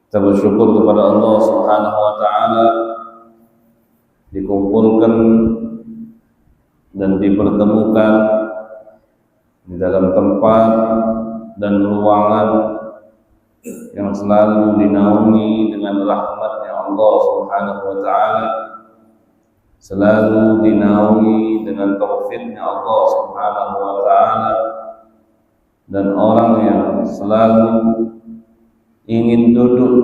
Kita bersyukur kepada Allah Subhanahu wa taala dikumpulkan dan dipertemukan di dalam tempat dan ruangan yang selalu dinaungi dengan rahmatnya Allah Subhanahu wa taala, selalu dinaungi dengan taufiknya Allah Subhanahu wa taala, dan orang yang selalu ingin duduk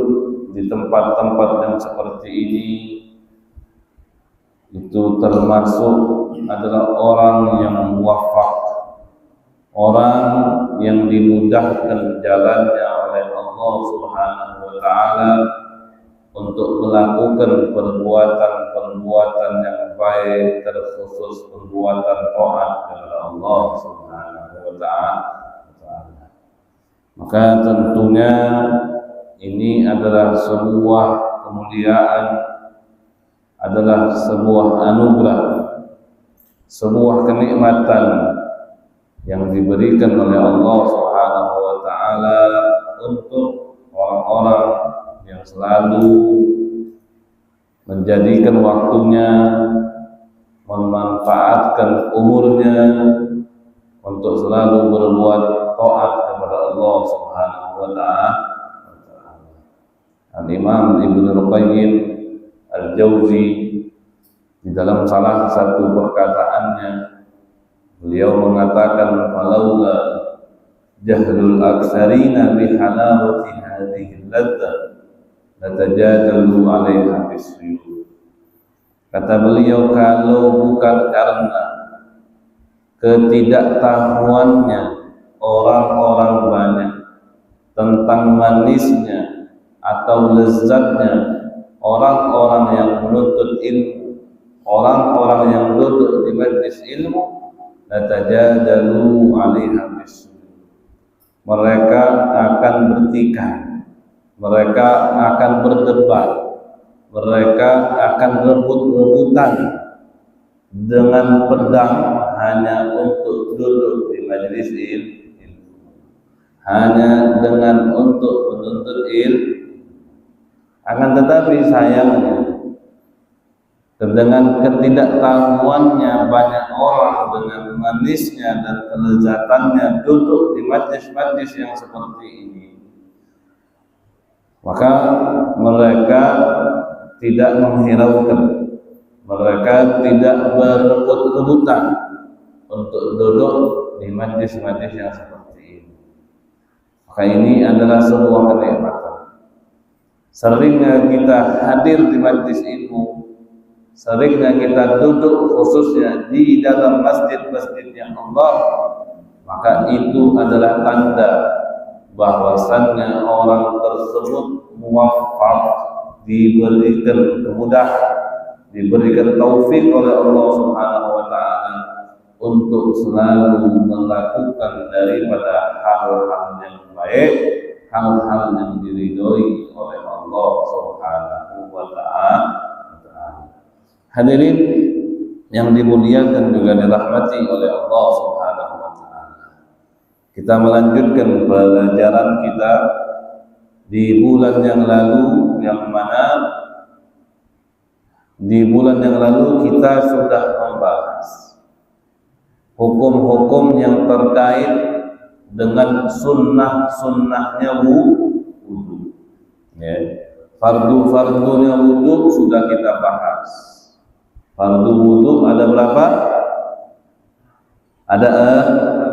di tempat-tempat yang seperti ini itu termasuk adalah orang yang muwafaq, orang yang dimudahkan jalannya oleh Allah Subhanahu wa taala untuk melakukan perbuatan-perbuatan yang baik, terkhusus perbuatan taat kepada Allah Subhanahu wa taala. Maka tentunya ini adalah sebuah kemuliaan, adalah sebuah anugerah, sebuah kenikmatan yang diberikan oleh Allah Subhanahu wa taala untuk orang-orang yang selalu menjadikan waktunya, memanfaatkan umurnya untuk selalu berbuat taat kepada Allah Subhanahu wa taala. Al-Imam Ibnu Qayyim Al-Jauzi di dalam salah satu perkataannya, beliau mengatakan, "Falaula jahlul aksarina bi halawati hadhihi al-ladzah latajadalu 'alaiha bis-suyud." Kata beliau, kalau bukan karena ketidaktahuannya orang-orang banyak tentang manisnya atau lezatnya orang-orang yang menuntut ilmu, orang-orang yang duduk di majlis ilmu, latajadalu 'alaiha bis-suyud, mereka akan bertikai, mereka akan berdebat, mereka akan rebut-rebutan dengan pedang hanya untuk duduk di majlis ilmu, hanya dengan untuk menuntut ilmu. Akan tetapi sayangnya, dengan ketidaktahuannya banyak orang dengan manisnya dan kelezatannya duduk di majlis-majlis yang seperti ini, maka mereka tidak menghiraukan, mereka tidak berebut-rebutan untuk duduk di majlis-majlis yang seperti ini. Maka ini adalah sebuah kenikmatan. Seringnya kita hadir di majlis ilmu, seringnya kita duduk khususnya di dalam masjid-masjidnya Allah, maka itu adalah tanda bahwasannya orang tersebut muwaffaq, diberikan kemudahan, diberikan taufik oleh Allah Subhanahu wa taala untuk selalu melakukan daripada hal-hal yang baik, hal-hal yang diridhoi oleh Allah Subhanahu wa taala. Hadirin yang dimuliakan juga dirahmati oleh Allah Subhanahu wa taala. Kita melanjutkan pelajaran kita di bulan yang lalu, yang mana di bulan yang lalu kita sudah membahas hukum-hukum yang terkait dengan sunnah-sunnahnya wudu. Ya. Fardu-fardunya wudu sudah kita bahas. Fardu wudu ada berapa? Ada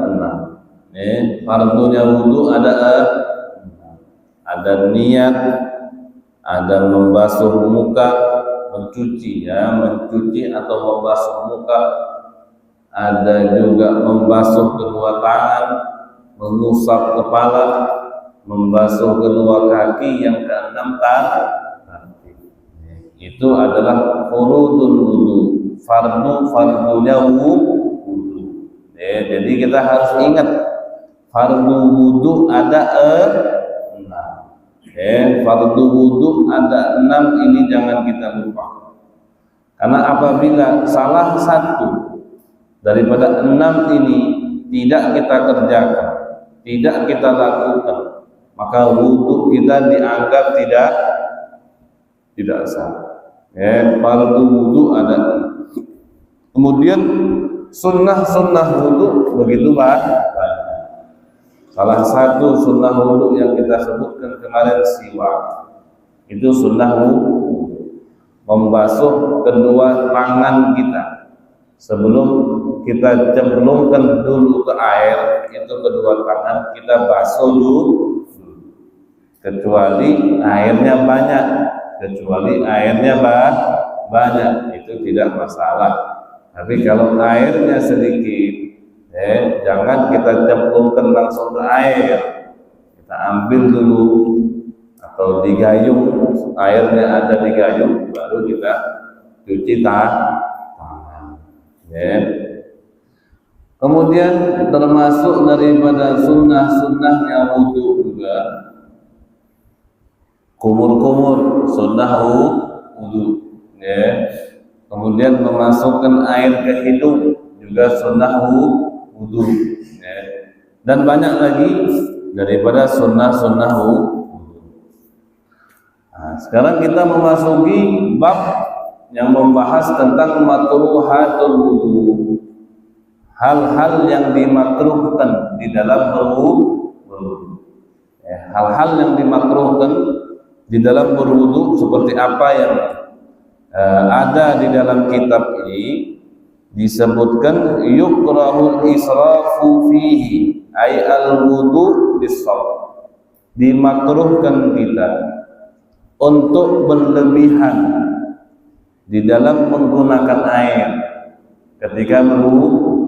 6. Ya. Fardunya wudu ada 6. Ada niat, ada membasuh muka, mencuci atau membasuh muka, ada juga membasuh kedua tangan, mengusap kepala, membasuh kedua kaki, yang keenam kaki. Itu adalah furudul wudu, fardunya wudu. Jadi kita harus ingat, fardu wudu ada 6. Fardu wudu ada 6, ini jangan kita lupa. Karena apabila salah satu daripada 6 ini tidak kita kerjakan, tidak kita lakukan, maka wudu kita dianggap tidak sah. Fardu wudu ada. Kemudian sunnah wudu begitu banyak. Salah satu sunnah wudu yang kita sebutkan kemarin siwak. Itu sunnah wudu, membasuh kedua tangan kita sebelum kita cemplungkan dulu ke air. Itu kedua tangan kita basuh dulu, kecuali airnya banyak. Itu tidak masalah. Tapi kalau airnya sedikit, jangan kita cemplungkan langsung ke air. Kita ambil dulu atau digayung, airnya ada di gayung, baru kita cuci tangan. Kemudian termasuk daripada sunnahnya wudu juga kumur-kumur, sunnah wudu. Kemudian memasukkan air ke hidung juga sunnah wudu. Dan banyak lagi daripada sunnah wudu. Nah, sekarang kita memasuki bab yang membahas tentang makruhatul wudu. Hal-hal yang dimakruhkan di dalam berwudu. Hal-hal yang dimakruhkan di dalam berwudu seperti apa yang ada di dalam kitab ini disebutkan yukrahul israfu fihi ay al-wudu bis-shawl. Dimakruhkan kita untuk berlebihan di dalam menggunakan air ketika berwudu.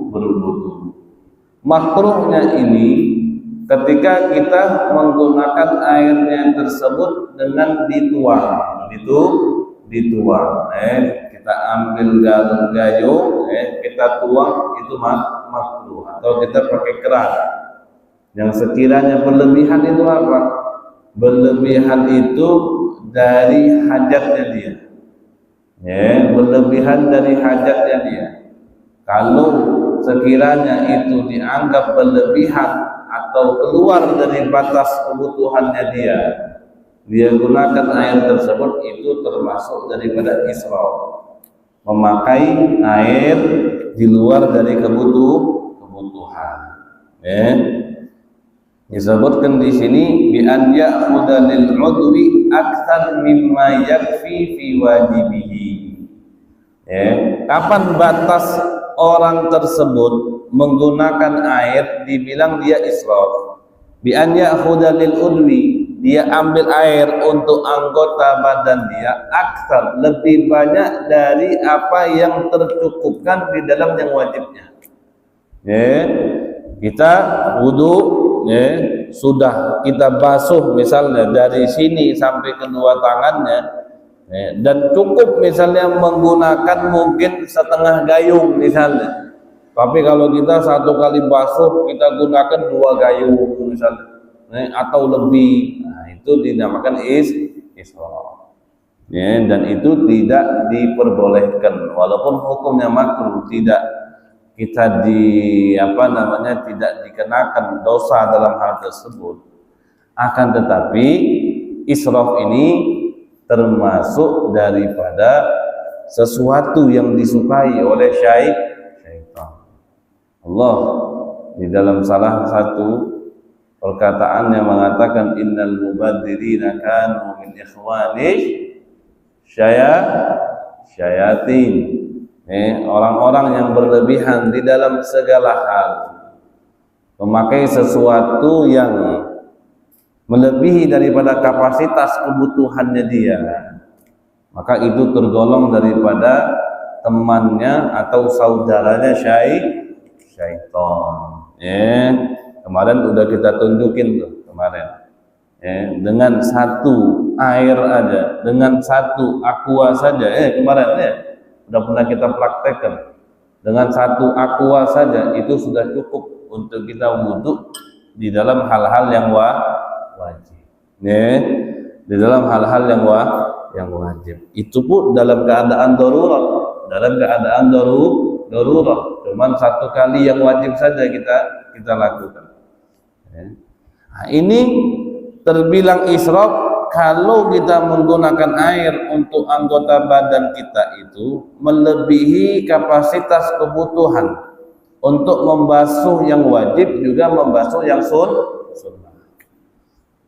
Makruhnya ini ketika kita menggunakan airnya tersebut dengan dituang. Kita ambil gayung, kita tuang, itu makruh. Atau kita pakai keran. Yang sekiranya berlebihan itu apa? Berlebihan itu dari hajatnya dia. Berlebihan dari hajatnya dia. Kalau sekiranya itu dianggap berlebihan atau keluar dari batas kebutuhannya dia gunakan air tersebut, itu termasuk daripada israf, memakai air di luar dari kebutuhan. Disebutkan di sini bi an ya'khudha lil 'udwi aktsar mimma yakfi fi wajibihi. Kapan batas orang tersebut menggunakan air dibilang dia israf? Bi an ya'khudha lil 'udwi, dia ambil air untuk anggota badan dia aksar, lebih banyak dari apa yang tercukupkan di dalam yang wajibnya. Kita wudu, sudah kita basuh misalnya dari sini sampai kedua tangannya, dan cukup misalnya menggunakan mungkin setengah gayung misalnya. Tapi kalau kita satu kali basuh kita gunakan 2 gayung misalnya, atau lebih, itu dinamakan israf. Dan itu tidak diperbolehkan, walaupun hukumnya makruh, tidak kita tidak dikenakan dosa dalam hal tersebut. Akan tetapi israf ini termasuk daripada sesuatu yang disukai oleh syaitan. Allah di dalam salah satu perkataan yang mengatakan innal mubadzirina kanu min ikhwani syayatin. Orang-orang yang berlebihan di dalam segala hal, memakai sesuatu yang melebihi daripada kapasitas kebutuhannya dia, maka itu tergolong daripada temannya atau saudaranya syaitan. Kemarin udah kita tunjukin tuh kemarin. Dengan satu air aja, dengan satu aqua saja, kemarin udah pernah kita praktekkan. Dengan satu aqua saja itu sudah cukup untuk kita wudu di dalam hal-hal yang wajib. Di dalam hal-hal yang wajib. Itu pun dalam keadaan darurat, cuman satu kali yang wajib saja kita lakukan. Nah, ini terbilang israf kalau kita menggunakan air untuk anggota badan kita itu melebihi kapasitas kebutuhan untuk membasuh yang wajib juga membasuh yang sunnah.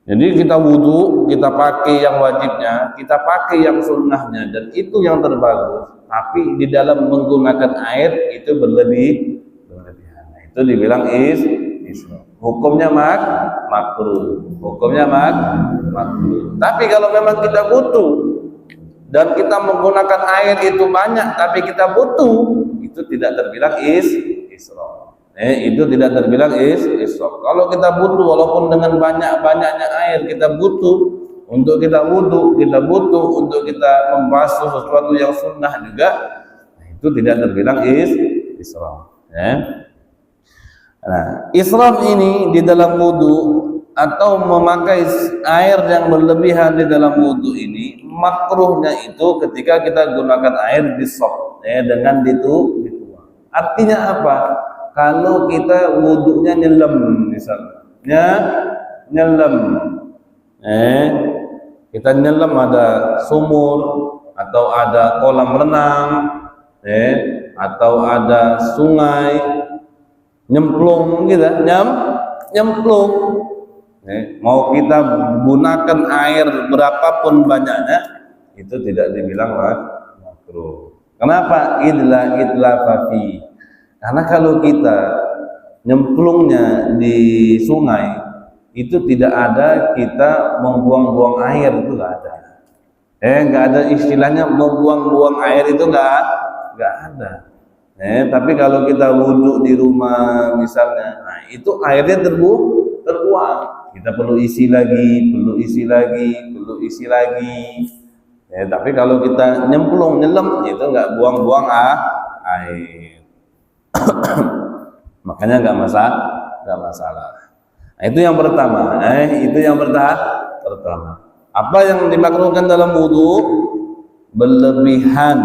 Jadi kita wudu, kita pakai yang wajibnya, kita pakai yang sunnahnya, dan itu yang terbagus. Tapi di dalam menggunakan air itu berlebihan. Itu dibilang israf. Hukumnya makruh. Hukumnya makruh. Tapi kalau memang kita butuh dan kita menggunakan air itu banyak, tapi kita butuh, itu tidak terbilang israf. Itu tidak terbilang israf. Kalau kita butuh, walaupun dengan banyak-banyaknya air kita butuh untuk kita wudu, kita butuh untuk kita membasuh sesuatu yang sunnah juga, itu tidak terbilang israf. Nah, israf ini di dalam wudu atau memakai air yang berlebihan di dalam wudu ini, makruhnya itu ketika kita gunakan air disop, dengan dituang. Artinya apa? Kalau kita wudunya nyelam misalnya, nyelam, kita nyelam ada sumur atau ada kolam renang, atau ada sungai, nyemplung gitu, nyemplung. Mau kita gunakan air berapapun banyaknya, itu tidak dibilang makruh. Kenapa? Idla fafi. Karena kalau kita nyemplungnya di sungai, itu tidak ada kita membuang-buang air, itu nggak ada. Nggak ada istilahnya membuang-buang air, itu nggak ada. Tapi kalau kita wudhu di rumah misalnya, nah itu airnya terbuang. Kita perlu isi lagi. Tapi kalau kita nyelam, itu nggak buang-buang air. Makanya nggak masalah. Nah, itu yang pertama. Pertama. Apa yang dimakruhkan dalam wudu? Berlebihan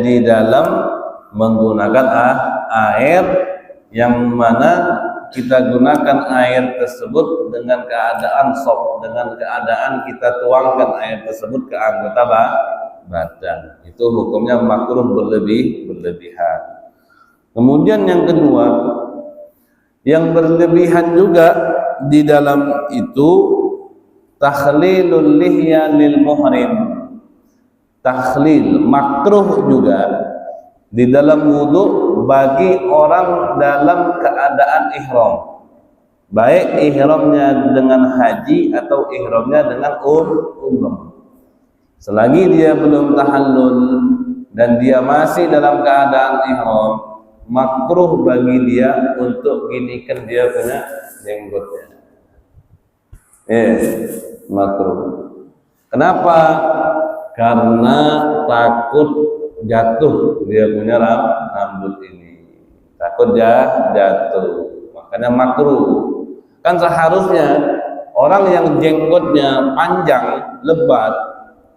di dalam menggunakan air, yang mana kita gunakan air tersebut dengan keadaan dengan keadaan kita tuangkan air tersebut ke anggota badan. Itu hukumnya makruh berlebihan. Kemudian yang kedua, yang berlebihan juga di dalam itu takhlilul lihya lil muhrim. Takhlil makruh juga di dalam wudu bagi orang dalam keadaan ihram, baik ihramnya dengan haji atau ihramnya dengan umrah. Selagi dia belum tahallul dan dia masih dalam keadaan ihram, makruh bagi dia untuk ginikan dia punya jenggotnya. Makruh. Kenapa? Karena takut jatuh dia punya rambut ini. Takut jatuh. Makanya makruh. Kan seharusnya orang yang jenggotnya panjang, lebat,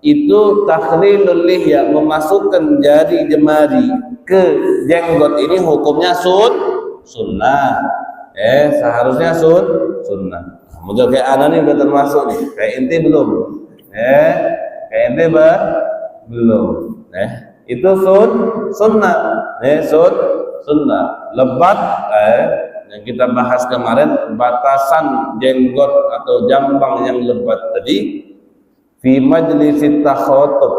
itu takhlilul lihya, memasukkan jari jemari ke jenggot ini hukumnya sunnah. Seharusnya sunnah. Mungkin kayak anak nih udah termasuk nih, kayak ente belum. Kayak ente belum. Itu sunnah. Sunnah. Lebat yang kita bahas kemarin, batasan jenggot atau jambang yang lebat tadi fi majlisit takhatub,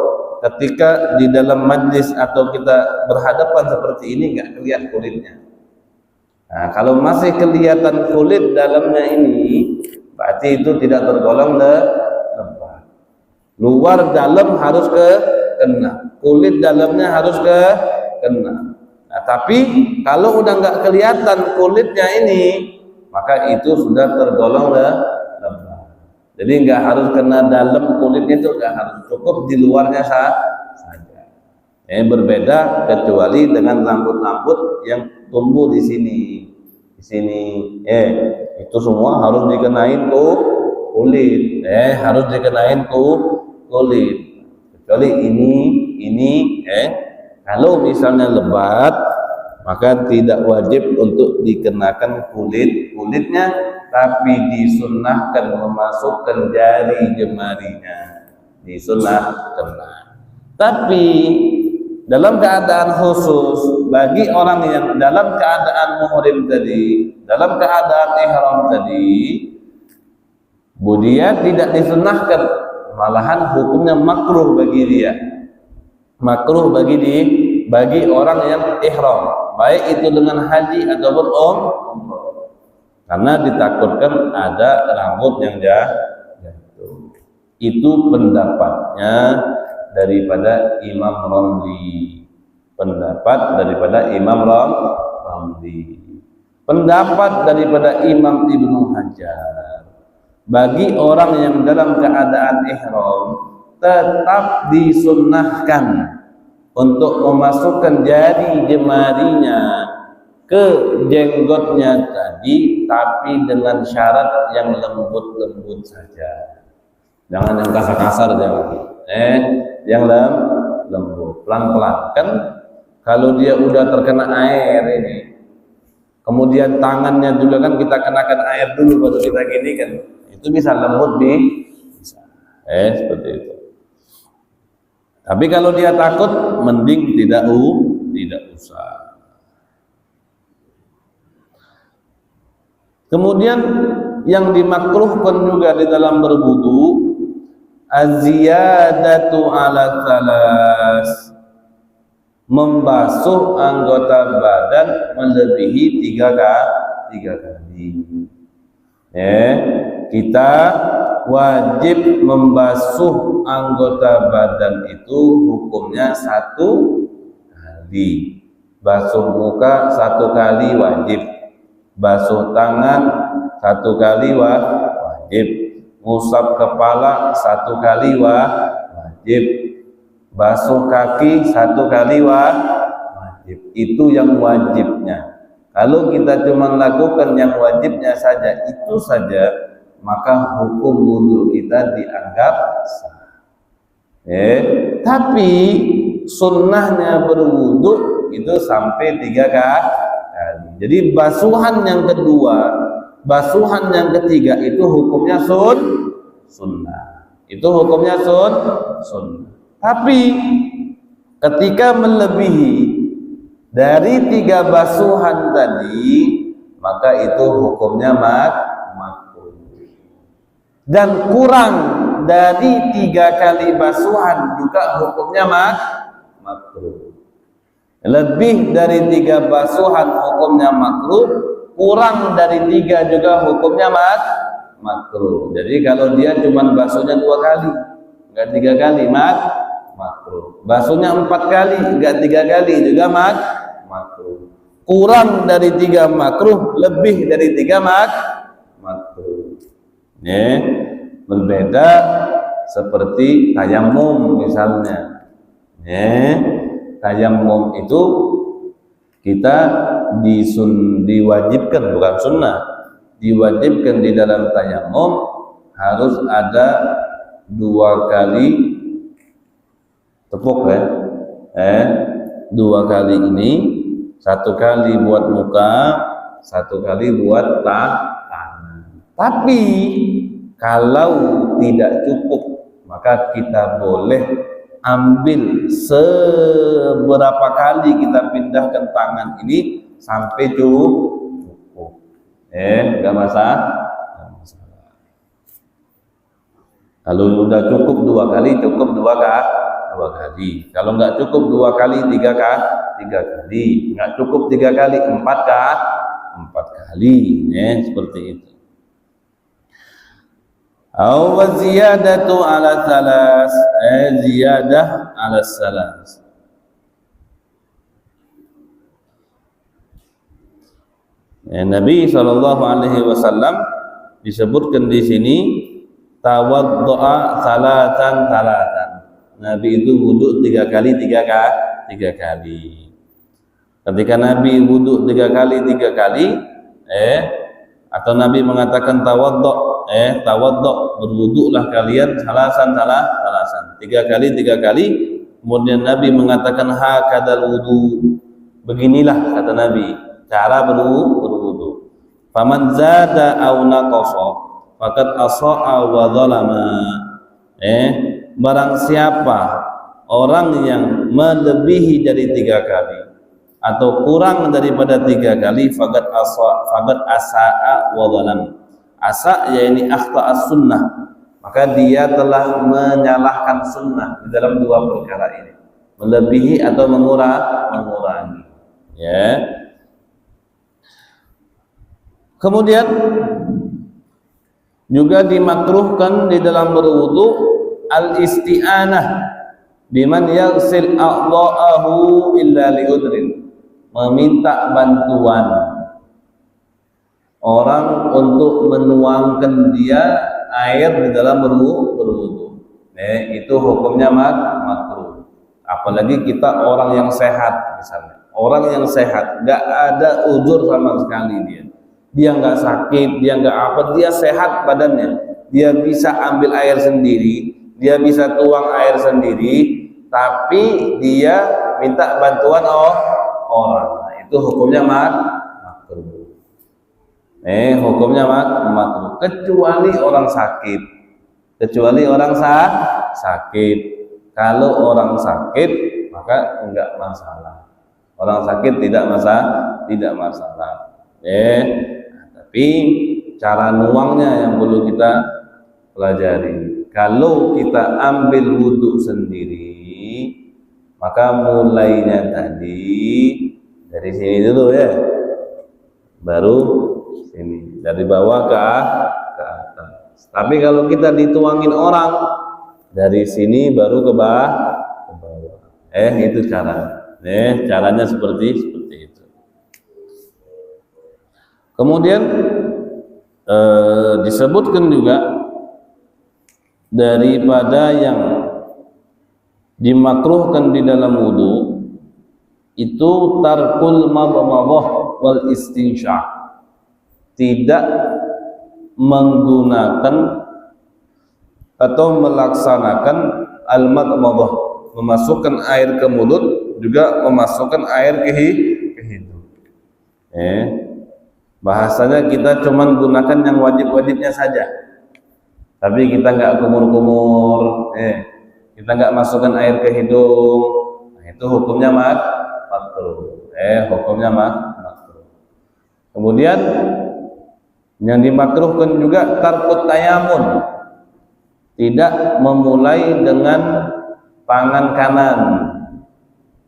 ketika di dalam majlis atau kita berhadapan seperti ini nggak kelihatan kulitnya. Nah, kalau masih kelihatan kulit dalamnya ini, berarti itu tidak tergolong lebat. Luar dalam harus kena, kulit dalamnya harus kena. Nah, tapi kalau udah nggak kelihatan kulitnya ini, maka itu sudah tergolong lebat. Jadi nggak harus kena dalam kulitnya, itu nggak harus, cukup di luarnya saja. Berbeda kecuali dengan rambut-rambut yang tumbuh di sini. Itu semua harus dikenain kulit. Harus dikenain kulit. Kecuali ini, kalau misalnya lebat, maka tidak wajib untuk dikenakan kulitnya, tapi disunnahkan memasukkan jari jemarinya, disunnahkan. Tapi dalam keadaan khusus bagi orang yang dalam keadaan muhrim tadi, dalam keadaan ihram tadi, dia tidak disunnahkan, malahan hukumnya makruh bagi dia, makruh bagi orang yang ihram, baik itu dengan haji ataupun umrah, karena ditakutkan ada rambut yang jatuh. Itu pendapatnya daripada Imam Ramli, pendapat daripada Imam Ramli. Pendapat daripada Imam Ibnu Hajar, bagi orang yang dalam keadaan ihram tetap disunnahkan untuk memasukkan jari jemarinya ke jenggotnya tadi, tapi dengan syarat yang lembut-lembut saja, jangan yang kasar-kasar, jangan. Yang lembut, pelan-pelan. Kan kalau dia udah terkena air ini, kemudian tangannya juga kan kita kenakan air dulu baru kita gini kan, itu bisa lembut bisa. Seperti itu. Tapi kalau dia takut, mending tidak usah. Kemudian yang dimakruhkan juga di dalam berwudu, az-ziyadatu ala thalas, membasuh anggota badan melebihi 3 kali. Kita wajib membasuh anggota badan itu hukumnya 1 kali. Basuh muka 1 kali wajib, basuh tangan 1 kali wajib, ngusap kepala 1 kali wajib, basuh kaki 1 kali wajib. Itu yang wajibnya. Kalau kita cuma lakukan yang wajibnya saja, itu saja, maka hukum wudu kita dianggap sah. Tapi sunnahnya berwudu itu sampai 3 kali. Jadi basuhan yang kedua, basuhan yang ketiga itu hukumnya sunnah. Itu hukumnya sunnah. Tapi ketika melebihi dari 3 basuhan tadi, maka itu hukumnya makruh. Dan kurang dari 3 kali basuhan juga hukumnya makruh. Lebih dari 3 basuhan hukumnya makruh, kurang dari 3 juga hukumnya makruh. Jadi kalau dia cuma basuhnya 2 kali, enggak 3 kali makruh. Basuhnya 4 kali, enggak 3 kali juga makruh. Kurang dari 3 makruh, lebih dari 3 makruh. Berbeda seperti tayamum misalnya. Tayamum itu kita diwajibkan, bukan sunnah, diwajibkan di dalam tayamum harus ada 2 kali tepuk 2 kali ini, 1 kali buat muka, 1 kali buat tangan. Tapi kalau tidak cukup, maka kita boleh ambil seberapa kali kita pindahkan tangan ini sampai cukup. Enggak masalah. Kalau udah cukup 2 kali, cukup 2 kali. Kalau enggak cukup 2 kali, 3 kali. Enggak cukup 3 kali, 4 kali. Seperti itu. Aw ziyadatu ala thalas, ziyadah ala salas. Nabi SAW disebutkan di sini tawaddu'a salatan. Nabi itu wudu 3 kali. Ketika Nabi wudu 3 kali, atau Nabi mengatakan tawaddu', berwudulah kalian salasan. 3 kali. Kemudian Nabi mengatakan hakadal wudu, beginilah kata Nabi cara berwudu. Faman zada aw naqasa faqad asaa wa zalama. Barang siapa orang yang melebihi dari 3 kali atau kurang daripada 3 kali, faqad asaa wa zalam. Asa yakni akhta as-sunnah, maka dia telah menyalahkan sunnah di dalam 2 perkara ini, melebihi atau mengurangi. Ya. Kemudian juga dimakruhkan di dalam berwudu al-isti'anah biman yaghsil a'dha'ahu illa li'udrin, meminta bantuan orang untuk menuangkan dia air di dalam berwudu. Itu hukumnya makruh. Apalagi kita orang yang sehat misalnya. Orang yang sehat, nggak ada uzur sama sekali dia nggak sakit, dia nggak apa, dia sehat badannya, dia bisa ambil air sendiri, dia bisa tuang air sendiri, tapi dia minta bantuan orang. Nah, itu hukumnya makruh. Hukumnya makruh, kecuali orang sakit. Kalau orang sakit maka enggak masalah. Orang sakit tidak masalah. Tapi cara nuangnya yang perlu kita pelajari. Kalau kita ambil wudhu sendiri, maka mulainya tadi dari sini dulu ya, baru sini, dari bawah ke atas. Tapi kalau kita dituangin orang, dari sini baru ke bawah. Itu cara. Caranya seperti itu. Kemudian disebutkan juga daripada yang dimakruhkan di dalam wudu itu tarkul madmadah wal istinsyaq, tidak menggunakan atau melaksanakan al-madmadah, memasukkan air ke mulut, juga memasukkan air ke hidung. Bahasanya kita cuman gunakan yang wajib-wajibnya saja, tapi kita nggak kumur-kumur, kita nggak masukkan air ke hidung. Nah, itu hukumnya makruh. Hukumnya makruh. Kemudian yang dimakruhkan juga tarkut tayamun, tidak memulai dengan tangan kanan,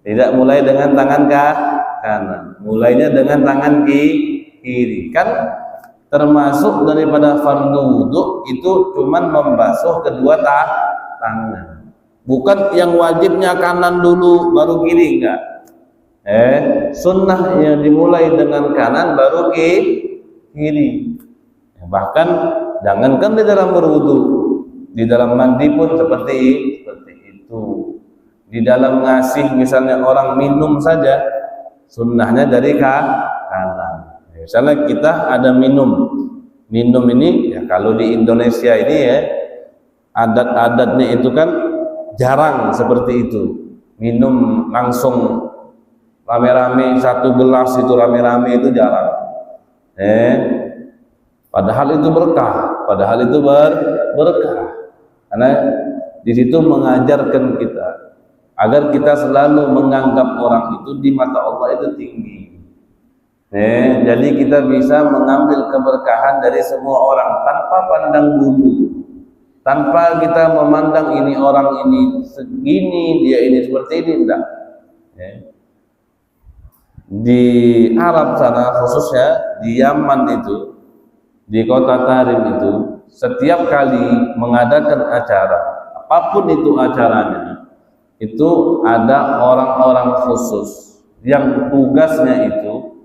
tidak mulai dengan tangan kanan, mulainya dengan tangan kiri. Kan termasuk daripada fardu wudu itu cuman membasuh kedua tangan, bukan yang wajibnya kanan dulu baru kiri, enggak. Sunnah yang dimulai dengan kanan baru kiri. Bahkan jangankan di dalam berwudu, di dalam mandi pun seperti itu. Di dalam ngasih misalnya orang minum saja, sunnahnya dari kanan. Misalnya kita ada minum ini ya, kalau di Indonesia ini ya, adat-adatnya itu kan jarang seperti itu. Minum langsung rame-rame, 1 gelas itu rame-rame, itu jarang. Padahal itu berkah, berkah. Karena di situ mengajarkan kita agar kita selalu menganggap orang itu di mata Allah itu tinggi. Jadi kita bisa mengambil keberkahan dari semua orang tanpa pandang bulu, tanpa kita memandang ini orang ini segini, dia ini seperti ini, enggak. Di Arab sana, khususnya di Yaman itu, di kota Tarim itu, setiap kali mengadakan acara, apapun itu acaranya, itu ada orang-orang khusus yang tugasnya itu,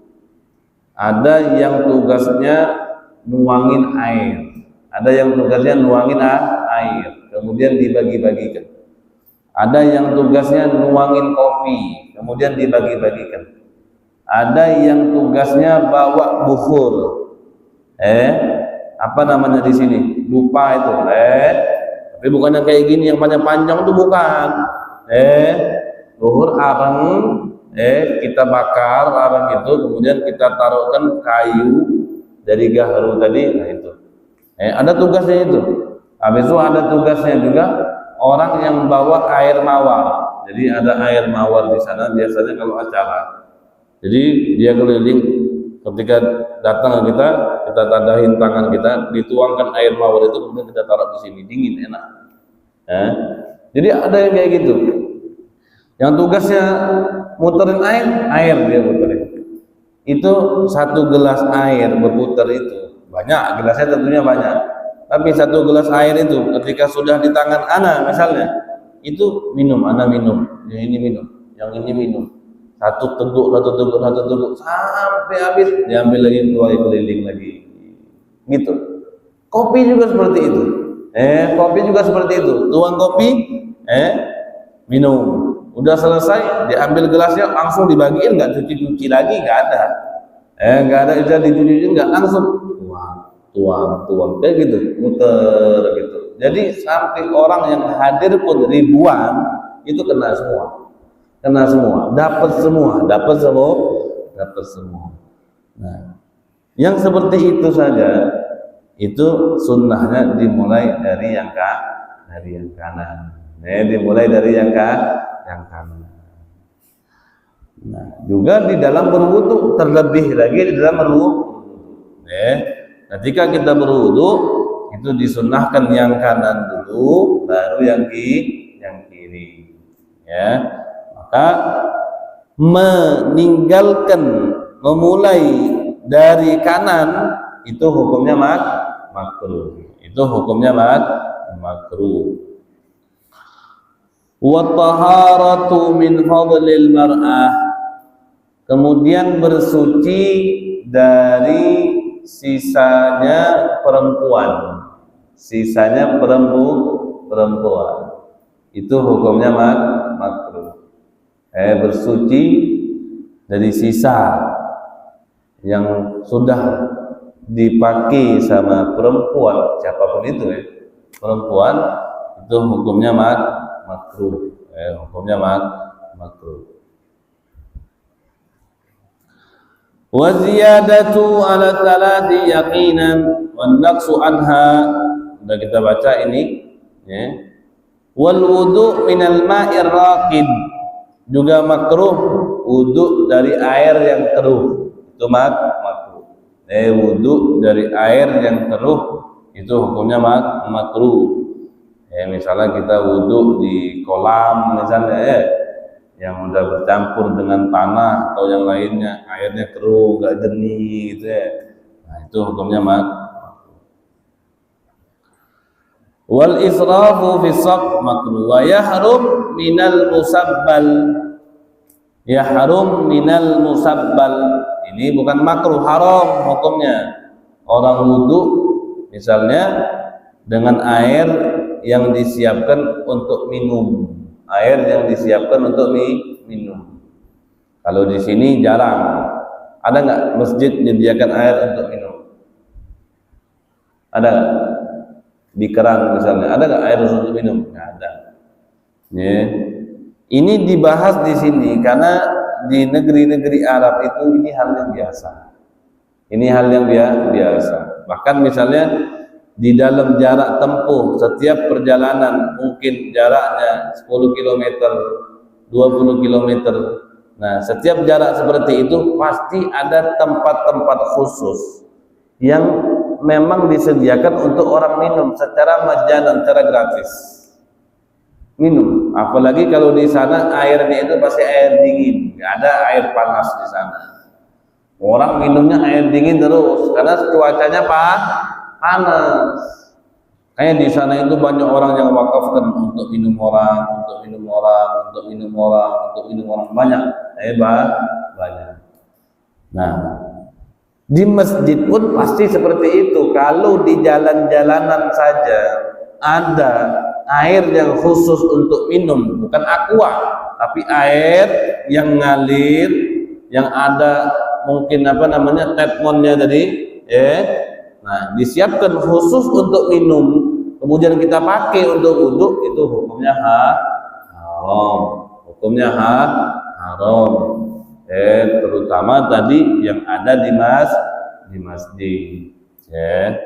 ada yang tugasnya nuangin air, ada yang tugasnya nuangin air, kemudian dibagi-bagikan. Ada yang tugasnya nuangin kopi, kemudian dibagi-bagikan. Ada yang tugasnya bawa bukhur, apa namanya di sini? Lupa itu, tapi bukan yang kayak gini yang panjang-panjang itu, bukan. Bukhur arang, kita bakar arang itu, kemudian kita taruhkan kayu, dari gahru tadi, nah itu. Ada tugasnya itu. Habis itu ada tugasnya juga orang yang bawa air mawar. Jadi ada air mawar di sana biasanya kalau acara. Jadi dia keliling, ketika datang ke kita tadahin tangan kita, dituangkan air mawar itu, kemudian kita taruh di sini, dingin, enak. Jadi ada yang kayak gitu. Yang tugasnya muterin air dia muterin. Itu satu gelas air berputar itu banyak, gelasnya tentunya banyak. Tapi satu gelas air itu ketika sudah di tangan ana misalnya, itu minum, ana minum, yang ini minum, yang ini minum. Satu teguk sampai habis, diambil lagi, keluar keliling lagi. Gitu. Kopi juga seperti itu. Kopi juga seperti itu. Tuang kopi, minum. Udah selesai, diambil gelasnya langsung dibagiin, nggak cuci-cuci lagi, nggak ada. Nggak ada, udah dicuci-cuci, nggak, langsung tuang, kayak gitu, muter gitu. Jadi sampai orang yang hadir pun ribuan itu kena semua, dapat semua. Nah, yang seperti itu saja, itu sunnahnya dimulai dari yang kanan. Dimulai dari yang kanan. Nah, juga di dalam berwudu, terlebih lagi di dalam berwudu. Ketika kita berwudu itu disunnahkan yang kanan dulu, baru yang kiri. Ya, maka memulai dari kanan itu hukumnya makruh. Wa taharatu min fadlil mar'ah, kemudian bersuci dari sisanya perempuan. Itu hukumnya makruh. Bersuci dari sisa yang sudah dipakai sama perempuan, siapapun itu perempuan, itu hukumnya makruh. Wa ziyadatu ala thalathi yaqinan wan naqsu anha, sudah kita baca ini wal wudu minal ma'ir raqid, juga makruh wudu dari air yang keruh, itu makruh. Wudu dari air yang keruh itu hukumnya makruh. Misalnya kita wudu di kolam misalnya, yang udah bercampur dengan tanah atau yang lainnya, airnya keruh, gak jernih gitu nah itu hukumnya makruh. Wal israfu fi shaq makruh wa yahrum minal musabbal. Ini bukan makruh, haram hukumnya. Orang wudu misalnya dengan air yang disiapkan untuk minum. Kalau di sini jarang. Ada nggak masjid menyediakan air untuk minum? Ada nggak? Di keran misalnya, ada nggak air untuk minum? Nggak ada. Ini dibahas di sini karena di negeri-negeri Arab itu ini hal yang biasa. Bahkan misalnya di dalam jarak tempuh setiap perjalanan, mungkin jaraknya 10 km, 20 km. Nah, setiap jarak seperti itu pasti ada tempat-tempat khusus yang memang disediakan untuk orang minum secara majanan, secara gratis. Minum, apalagi kalau di sana airnya itu pasti air dingin, nggak ada air panas di sana. Orang minumnya air dingin terus karena cuacanya panas. Kayak di sana itu banyak orang yang wakafkan untuk minum orang, banyak. Banyak. Nah, di masjid pun pasti seperti itu. Kalau di jalan-jalanan saja ada air yang khusus untuk minum, bukan aqua, tapi air yang ngalir, yang ada mungkin tetmonnya tadi, nah disiapkan khusus untuk minum, kemudian kita pakai untuk wudu, itu hukumnya haram. Terutama tadi yang ada di masjid. Ya.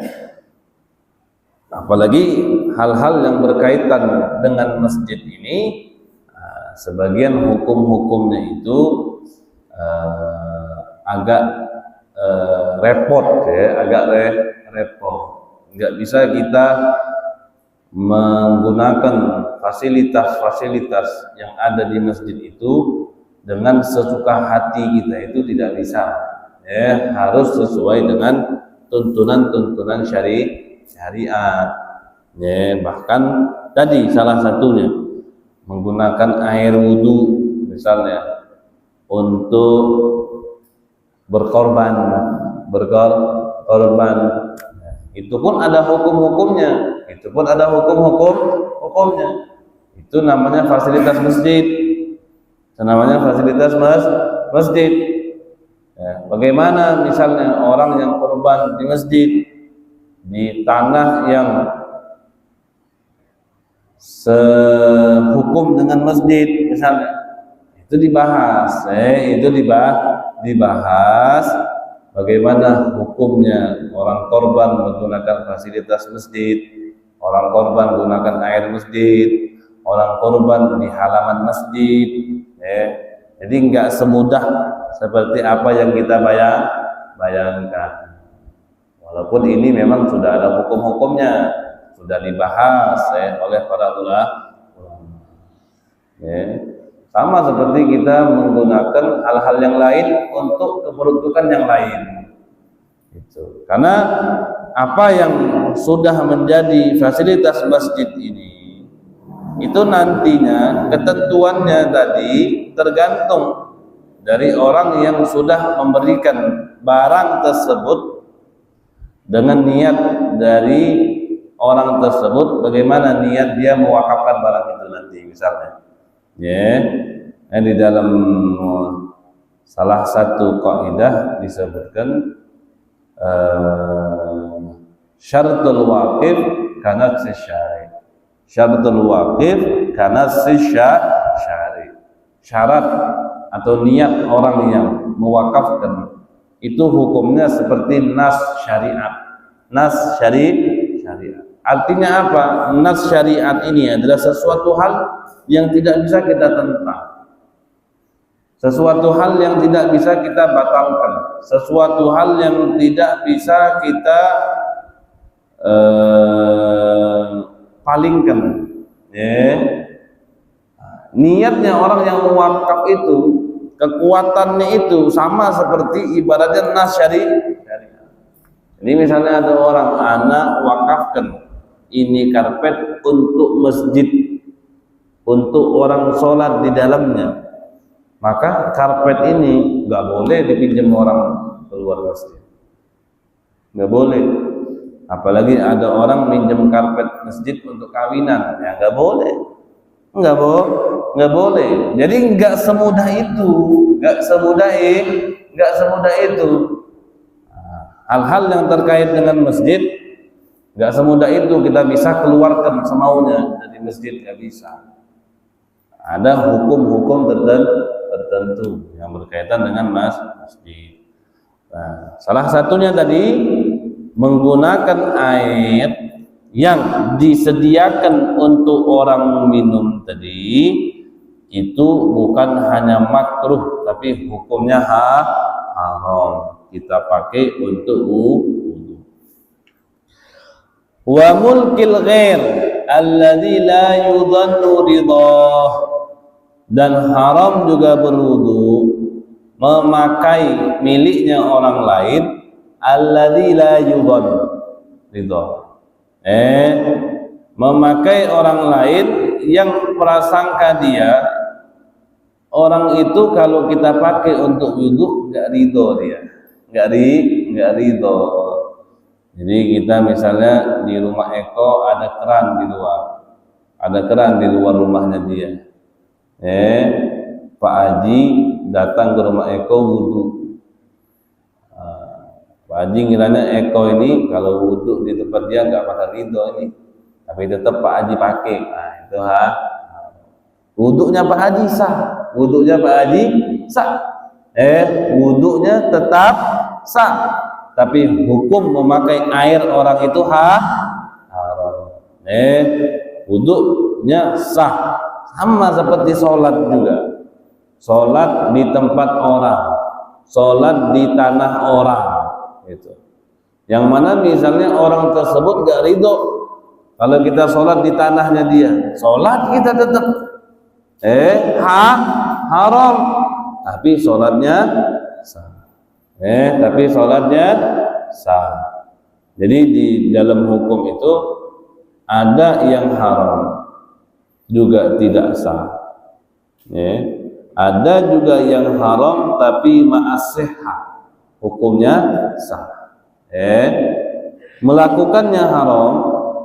Apalagi hal-hal yang berkaitan dengan masjid ini, sebagian hukum-hukumnya itu agak repot ya, agak repot. Nggak bisa kita menggunakan fasilitas-fasilitas yang ada di masjid itu dengan sesuka hati kita, itu tidak bisa. Ya, harus sesuai dengan tuntunan-tuntunan syariat. Ya, bahkan tadi salah satunya menggunakan air wudhu misalnya untuk berkorban. Itu pun ada hukum-hukumnya. Itu namanya fasilitas masjid. Masjid. Ya, bagaimana misalnya orang yang korban di masjid di tanah yang sehukum dengan masjid misalnya, itu dibahas. Dibahas bagaimana hukumnya orang korban menggunakan fasilitas masjid, orang korban menggunakan air masjid, orang korban di halaman masjid. Ya. Jadi nggak semudah seperti apa yang kita bayangkan. Walaupun ini memang sudah ada hukum-hukumnya, sudah dibahas oleh para ulama. Ya. Sama seperti kita menggunakan hal-hal yang lain untuk keperuntukan yang lain. Itu. Karena apa yang sudah menjadi fasilitas masjid ini, itu nantinya ketentuannya tadi tergantung dari orang yang sudah memberikan barang tersebut dengan niat dari orang tersebut, bagaimana niat dia mewakafkan barang itu nanti misalnya. Ya, di dalam salah satu kaidah disebutkan syaratul waqif kana syari. Syaratul waqif kana syari. Syarat atau niat orang yang mewakafkan itu hukumnya seperti nas syariat. Artinya apa? Nas syariat ini adalah sesuatu hal yang tidak bisa kita tentang, sesuatu hal yang tidak bisa kita batalkan, sesuatu hal yang tidak bisa kita palingkan. Niatnya orang yang mewakaf itu, kekuatannya itu sama seperti ibaratnya nas syariat. Ini misalnya ada orang, anak wakafkan ini karpet untuk masjid, untuk orang sholat di dalamnya, maka karpet ini nggak boleh dipinjam orang keluar masjid, nggak boleh. Apalagi ada orang minjem karpet masjid untuk kawinan, ya nggak boleh. Jadi nggak semudah itu. Hal-hal yang terkait dengan masjid nggak semudah itu kita bisa keluarkan semaunya dari masjid, nggak bisa. Ada hukum-hukum tertentu yang berkaitan dengan masjid. Nah, salah satunya tadi menggunakan air yang disediakan untuk orang minum tadi, itu bukan hanya makruh tapi hukumnya haram kita pakai untuk wudu. Wa mulkil ghair alladzi la yudhannu ridhah, dan haram juga berwudu memakai miliknya orang lain alladzi la yudhannu ridhah, memakai orang lain yang prasangka dia orang itu kalau kita pakai untuk wudu nggak ridho dia, nggak ridho. Jadi kita misalnya di rumah Eko ada keran di luar rumahnya dia. Pak Haji datang ke rumah Eko wudu. Pak Haji ngiranya Eko ini kalau wudu di tempat dia nggak bakal ridho ini, tapi tetap Pak Haji pakai. Nah itu wudunya Pak Haji sah, wudunya tetap sah. tapi hukum memakai air orang itu haram. Wudunya sah, sama seperti sholat juga. Sholat di tempat orang, sholat di tanah orang, gitu. Yang mana misalnya orang tersebut gak ridho kalau kita sholat di tanahnya dia, sholat kita tetap haram, tapi sholatnya sah. Tapi sholatnya sah. Jadi di dalam hukum itu ada yang haram juga tidak sah. Ada juga yang haram tapi ma'as-sihah, hukumnya sah. Melakukannya haram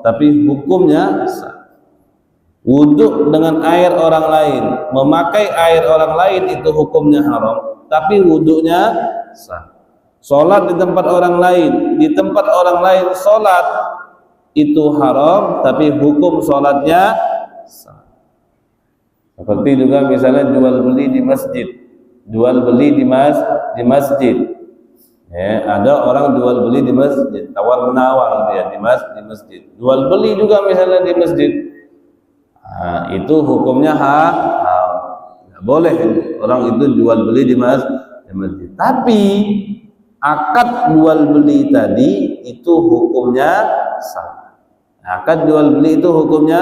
tapi hukumnya sah. Wudhu dengan air orang lain, memakai air orang lain itu hukumnya haram, tapi wudhunya sah. Sholat di tempat orang lain, di tempat orang lain sholat itu haram, tapi hukum sholatnya sah. Seperti juga misalnya jual beli di masjid, jual beli di masjid. Ada orang jual beli di masjid, tawar menawar dia di masjid. Jual beli juga misalnya di masjid. Itu hukumnya haram. Nggak boleh orang itu jual beli di masjid. Tapi akad jual beli tadi itu hukumnya sah. Akad jual beli itu hukumnya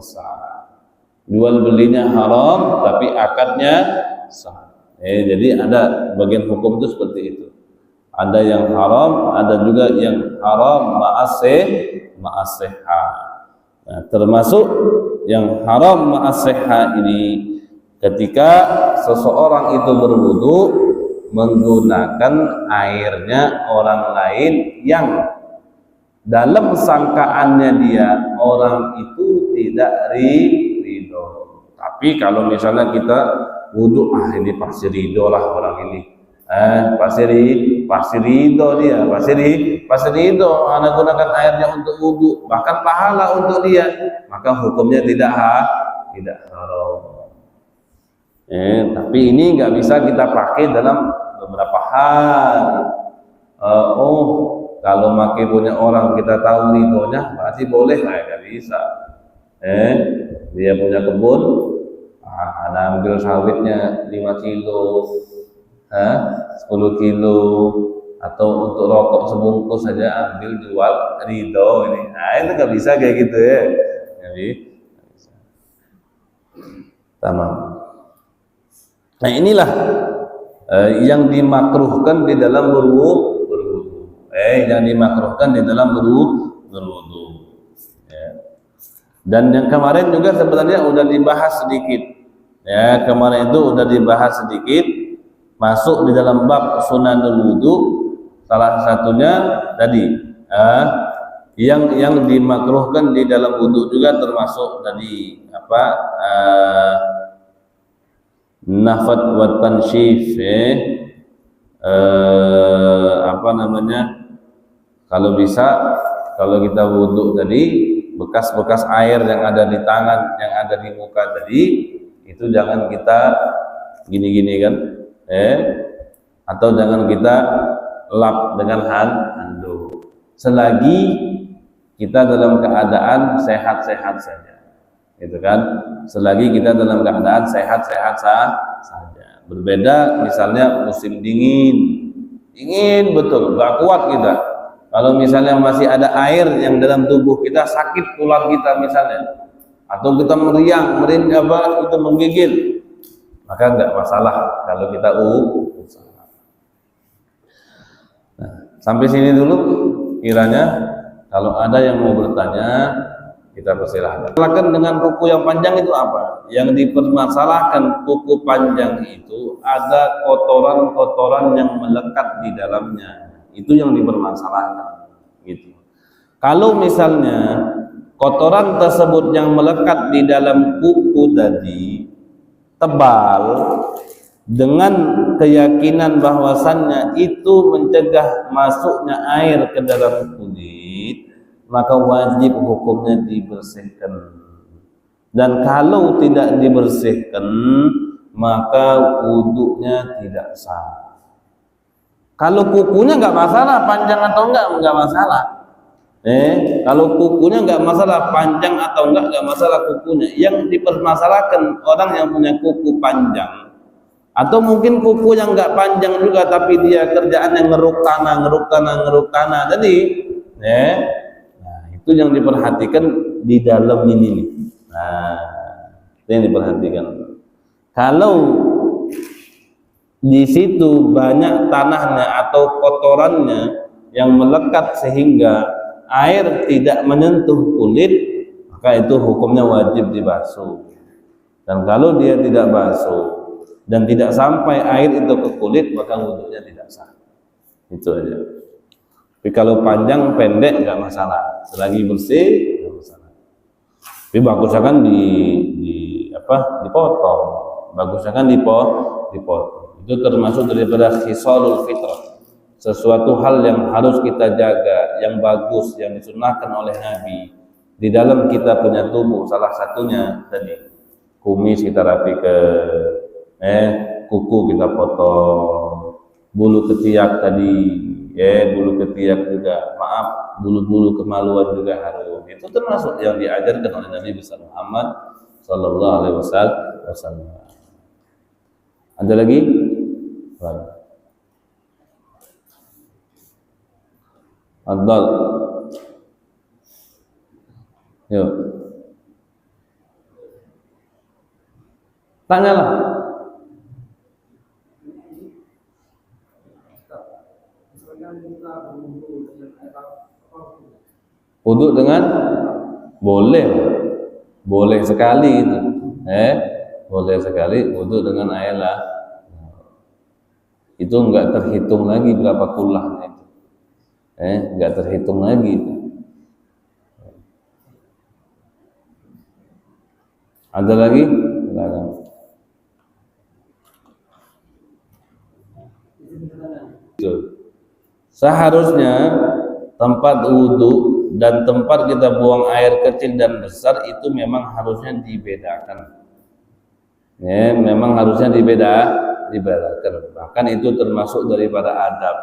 sah. Jual belinya haram tapi akadnya sah. Jadi ada bagian hukum itu seperti itu. Ada yang haram, ada juga yang haram ma'as-sihah. Nah, termasuk yang haram ma'as-sihah ini ketika seseorang itu berwudu menggunakan airnya orang lain yang dalam sangkaannya dia orang itu tidak ridho. Tapi kalau misalnya kita wudu, ini pasti ridho lah orang ini, pasti ridho dia, pasti ridho anak gunakan airnya untuk wudu, bahkan pahala untuk dia, maka hukumnya tidak haram. Tapi ini nggak bisa kita pakai dalam beberapa hal. Kalau pakai punya orang kita tahu ridhonya berarti boleh lah, nggak bisa. Dia punya kebun, ada ambil sawitnya 5 kilo, 10 kilo, atau untuk rokok sebungkus saja ambil jual ridho ini. Itu nggak bisa kayak gitu ya. Jadi tamam. Nah inilah yang dimakruhkan di dalam berwudu. Yang dimakruhkan di dalam berwudu. Dan yang kemarin juga sebenarnya udah dibahas sedikit. Kemarin itu udah dibahas sedikit, masuk di dalam bab sunanul wudu. Salah satunya tadi yang dimakruhkan di dalam wudu juga termasuk tadi nafat wa tanshif, kalau bisa, kalau kita wudu tadi, bekas-bekas air yang ada di tangan, yang ada di muka tadi, itu jangan kita gini-gini kan, atau jangan kita lap dengan handuk, selagi kita dalam keadaan sehat-sehat saja, gitu kan? Selagi kita dalam keadaan sehat-sehat saja. Berbeda misalnya musim dingin betul, gak kuat kita. Kalau misalnya masih ada air yang dalam tubuh kita, sakit tulang kita misalnya, atau kita meriang, itu menggigil, maka nggak masalah kalau kita usaha. Nah, sampai sini dulu kiranya. Kalau ada yang mau bertanya, kita persilahkan. Silakan dengan kuku yang panjang itu apa? Yang dipermasalahkan kuku panjang itu ada kotoran-kotoran yang melekat di dalamnya. Itu yang dipermasalahkan, gitu. Kalau misalnya kotoran tersebut yang melekat di dalam kuku tadi tebal, dengan keyakinan bahwasannya itu mencegah masuknya air ke dalam kulit, maka wajib hukumnya dibersihkan. Dan kalau tidak dibersihkan, maka wudunya tidak sah. Kalau kukunya nggak masalah, panjang atau nggak masalah. Kalau kukunya nggak masalah, panjang atau nggak masalah kukunya. Yang dipermasalahkan orang yang punya kuku panjang, atau mungkin kuku yang nggak panjang juga, tapi dia kerjaannya ngeruk tanah. Jadi, nah itu yang diperhatikan di dalam ini nih. Nah, itu yang diperhatikan. Kalau di situ banyak tanahnya atau kotorannya yang melekat sehingga air tidak menyentuh kulit, maka itu hukumnya wajib dibasuh. Dan kalau dia tidak basuh dan tidak sampai air itu ke kulit, maka wudunya tidak sah. Itu aja. Tapi kalau panjang pendek nggak masalah, selagi bersih nggak masalah. Tapi bagusnya kan dipotong, bagusnya kan dipotong. Itu termasuk daripada khisalul fitrah, sesuatu hal yang harus kita jaga, yang bagus, yang disunnahkan oleh Nabi di dalam kita punya tubuh. Salah satunya tadi kumis kita rapikan, kuku kita potong, bulu ketiak tadi, bulu ketiak juga, maaf, bulu-bulu kemaluan juga harus. Itu termasuk yang diajarkan oleh Nabi besar Muhammad sallallahu alaihi wasallam. Ada lagi? Adal. Yuk. Tanyalah. Wudu dengan boleh sekali itu. Boleh sekali wudu dengan air lah. Itu enggak terhitung lagi berapa kulahnya itu. Enggak terhitung lagi itu. Ada lagi? Seharusnya tempat wudhu dan tempat kita buang air kecil dan besar itu memang harusnya dibedakan. Memang harusnya dibedakan. Bahkan itu termasuk daripada adab.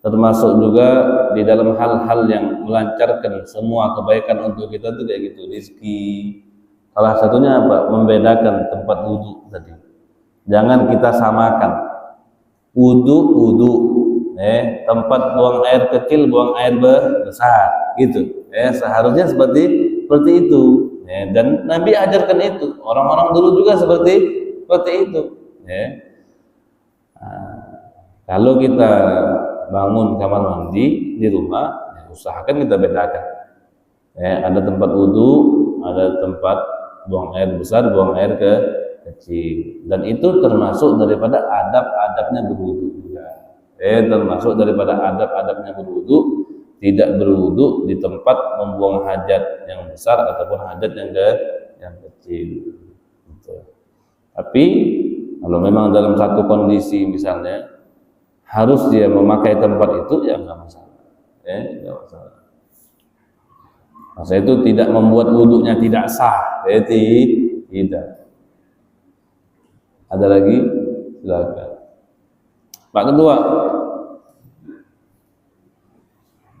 Termasuk juga di dalam hal-hal yang melancarkan semua kebaikan untuk kita itu kayak gitu, rizki. Salah satunya apa? Membedakan tempat wudhu tadi. Jangan kita samakan wudhu, tempat buang air kecil, buang air besar, gitu. Seharusnya seperti itu. Dan Nabi ajarkan itu. Orang-orang dulu juga seperti itu. Kalau kita bangun kamar mandi di rumah, usahakan kita bedakan. Ada tempat wudhu, ada tempat buang air besar, buang air kecil. Dan itu termasuk daripada adab-adabnya berwudhu juga. Termasuk daripada adab-adabnya berwudhu, tidak berwudhu di tempat membuang hajat yang besar ataupun hajat yang kecil. Gitu. Tapi kalau memang dalam satu kondisi misalnya harus dia memakai tempat itu, ya nggak masalah. Nggak masalah. Masa itu tidak membuat wudhunya tidak sah. Tidak. Ada lagi? Silakan. Pak Ketua.